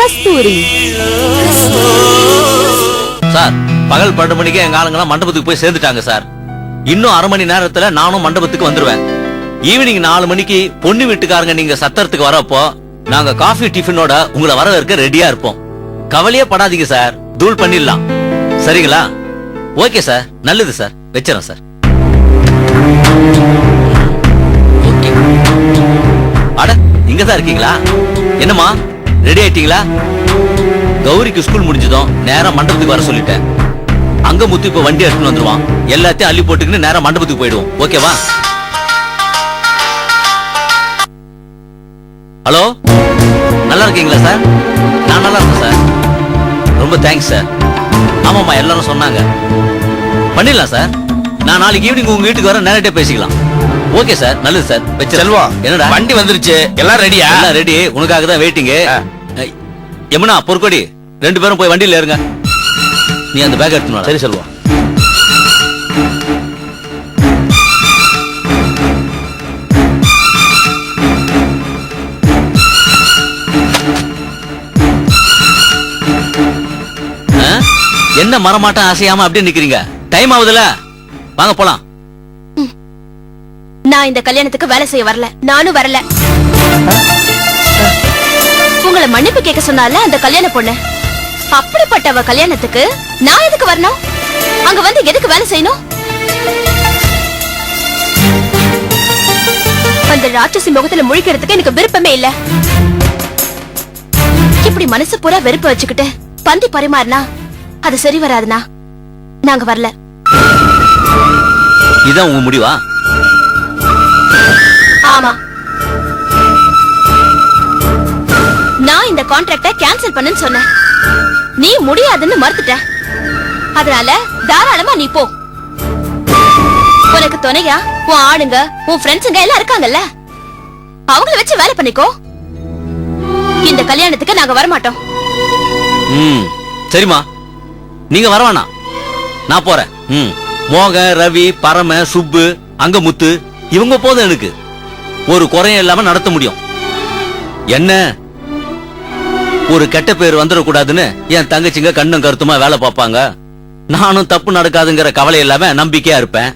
கஸ்தூரி. Sir, பகல் 12 மணிக்கு எங்க ஆளுங்கெல்லாம் மண்டபத்துக்கு போய் சேர்ந்துட்டாங்க சார். இன்னும் அரை மணி நேரத்துல நானும் மண்டபத்துக்கு வந்துருவேன். ஈவினிங் 4 மணிக்கு பொண்ணு வீட்டுக்காரங்க நீங்க சத்திரத்துக்கு வரப்போ நாங்க காஃபி டிஃபனோட உங்களை வரவேற்க ரெடியா இருப்போம். கவலையே படாதீங்க சார், தூள் பண்ணிடலாம். சரிங்களா? ஓகே சார், நல்லது சார், வச்சிடறேன் சார். அட, இங்கதான் இருக்கீங்களா? என்னம்மா, ரெடி ஆயிட்டீங்களா? கௌரிக்கு ஸ்கூல் முடிஞ்சதும் நேரா மண்டபத்துக்கு வர சொல்லிட்டேன். அங்க முத்து இப்ப வண்டி எடுத்துன்னு வந்துருவான். எல்லாத்தையும் அள்ளி போட்டுக்கின்னு நேரா மண்டபத்துக்கு போயிடுவோம். ஓகேவா? ஹலோ, நல்லா இருக்கீங்களா சார்? நான் நல்லா இருக்கேன் சார். ரொம்ப தேங்க்ஸ் சார். ஆமாம்மா, எல்லாரும் சொன்னாங்க. பண்ணிடலாம் சார். நான் நாளைக்கு ஈவினிங் உங்க வீட்டுக்கு வர நேரடியா பேசிக்கலாம். ஓகே சார், நல்லது சார். செல்வா, என்னடா வண்டி வந்துருச்சு, எல்லாம் ரெடியா? எல்லாம் ரெடி, உனக்காக தான் வெயிட்டிங். யமுனா, பொற்கொடி, 2 பேரும் போய் வண்டியில இருங்க. நீ அந்த பேக் எடுத்துன்னு. சரி செல்வா. என்ன மரமாட்டம் அசையாம அப்படியே நிக்கிறீங்க? டைம் ஆகுதுல, வாங்க போலாம். நான் இந்த கல்யாணத்துக்கு வேலை செய்ய வரல, நானும் வரல. உங்களை மன்னிப்பு கேட்க சொன்னால அந்த கல்யாண பொண்ணு. அப்படிப்பட்டவ கல்யாணத்துக்கு நான் எதுக்கு வரணும்? அங்க வந்து எதுக்கு வேலை செய்யணும்? அந்த ராட்சசி முகத்துல முழிக்கிறதுக்கு எனக்கு விருப்பமே இல்ல. இப்படி மனசு பூரா வெறுப்பு வச்சுக்கிட்டு பந்தி பரிமாறினா அது சரி வராதுனா நாங்க வரல. இதான் உங்க முடிவா? ஆமா, நான் இந்த கான்ட்ராக்ட கேன்சல் பண்ணுன்னு சொன்னேன். நீ முடியாதுன்னு மறுத்துட்ட. அதனால தாராளமா நீ போ. உனக்கு துணையா உன் ஆளுங்க, உன் ஃப்ரெண்ட்ஸுங்க எல்லாம் இருக்காங்கல்ல, அவங்கள வச்சு வேலை பண்ணிக்கோ. இந்த கல்யாணத்துக்கு நாங்க வரமாட்டோம். சரிமா, நீங்க வரவானா, நான் போறேன். மோக, ரவி, பரம, சுப்பு, அங்க முத்து, இவங்க போதும். எனக்கு ஒரு குறையும் இல்லாம நடத்த முடியும். என்ன, ஒரு கெட்ட பேர் வந்துடக்கூடாதுன்னு என் தங்கச்சிங்க கண்ணும் கருத்துமா வேலை பார்ப்பாங்க. நானும் தப்பு நடக்காதுங்கிற கவலை இல்லாம நம்பிக்கையா இருப்பேன்.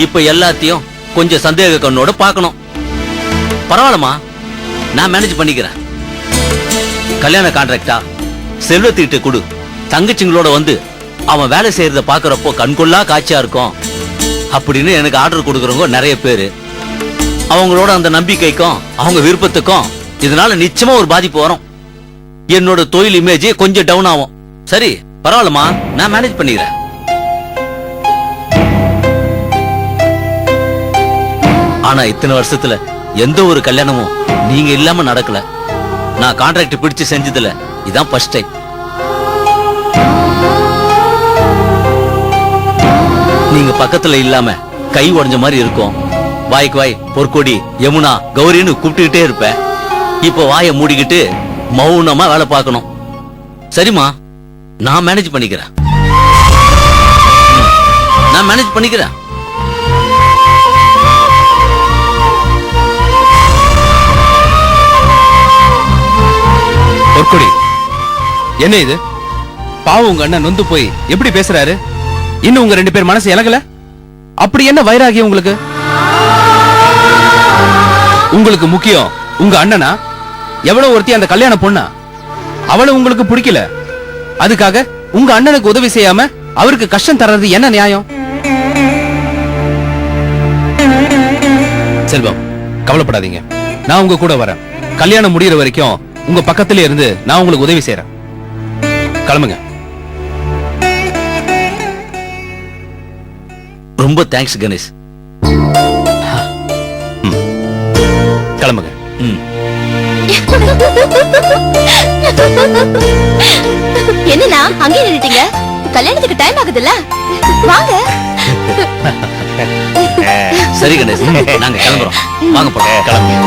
இப்ப எல்லாத்தையும் கொஞ்சம் சந்தேக கண்ணோட பார்க்கணும். பரவாயில்லமா, நான் மேனேஜ் பண்ணிக்கிறேன். கல்யாண கான்ட்ராக்டா செல்வத்திட்டு கொடு. தங்கச்சிங்களோட வந்து அவன் வேலை செய்யறத பாக்குறப்போ கண்கொள்ளா காட்சியா இருக்கும் அப்படின்னு எனக்கு ஆர்டர் கொடுக்கறவங்க நிறைய பேரு. அவங்களோட அந்த நம்பிக்கைக்கும் அவங்க விருப்பத்துக்கும் இதனால நிச்சயமா ஒரு பாதிப்பு வரும். என்னோட தொழில் இமேஜ் கொஞ்சம் டவுன் ஆகும். சரி, பரவாயில்லமா, நான் மேனேஜ் பண்ணிக்கிறேன். ஆனா இத்தனை வருஷத்துல எந்த ஒரு கல்யாணமும் நீங்க இல்லாம நடக்கல. நான் கான்ட்ராக்ட் பிடிச்சு செஞ்சதுல இதான் ஃபர்ஸ்ட் டைம். நீங்க பக்கத்துல இல்லாம கை உடைஞ்ச மாதிரி இருக்கும். வாய்க்கு வாய் பொற்கொடி, யமுனா, கௌரின்னு கூப்பிட்டுக்கிட்டே இருப்பேன். இப்ப வாயை மூடிக்கிட்டு மௌனமா வேலை பார்க்கணும். சரிமா, நான் மேனேஜ் பண்ணிக்கிறேன். நான் மேனேஜ் பண்ணிக்கிறேன். பொற்கொடி, என்ன இது? பாவம், உங்க அண்ணன் நொந்து போய் எப்படி பேசுறாரு? இன்னும் உங்க 2 பேர் மனசு இலகல? அப்படி என்ன வைராகியம் உங்களுக்கு? உங்களுக்கு முக்கியம் உங்க அண்ணனா, எவ்வளவு ஒருத்தி அந்த கல்யாண பொண்ணா? அவளை உங்களுக்கு பிடிக்கல, அதுக்காக உங்க அண்ணனுக்கு உதவி செய்யாம அவருக்கு கஷ்டம் தர்றது என்ன நியாயம்? செல்வம், கவலைப்படாதீங்க, நான் உங்க கூட வரேன். கல்யாணம் முடியற வரைக்கும் உங்க பக்கத்திலே இருந்து நான் உங்களுக்கு உதவி செய்யறேன். கிளம்புங்க. ரொம்ப தேங்க்ஸ் கணேஷ். கிளம்புங்க. என்னன்னா அங்கே நின்னுட்டீங்க? கல்யாணத்துக்கு டைம் ஆகுதுல்ல, வாங்க. சரி கணேஷ், நாங்க கிளம்புறோம். வாங்க போறோம். கிளம்புங்க.